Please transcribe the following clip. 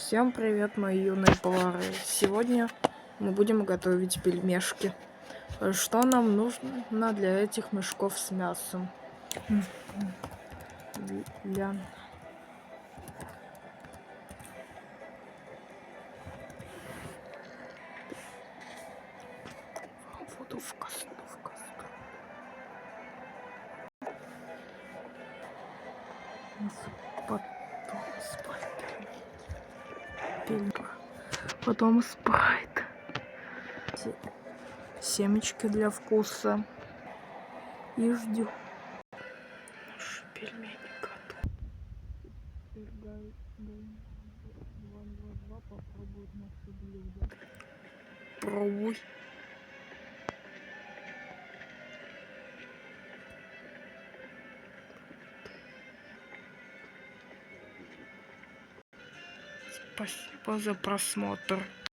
Всем привет, мои юные повары. Сегодня мы будем готовить пельмешки. Что нам нужно для этих мешков с мясом? Воду в кастрюлю. Потом спрайт. Семечки для вкуса. И ждем. Наши пельмени готовы. Теперь 2 попробуют наше блюдо. Пробуй. Спасибо за просмотр.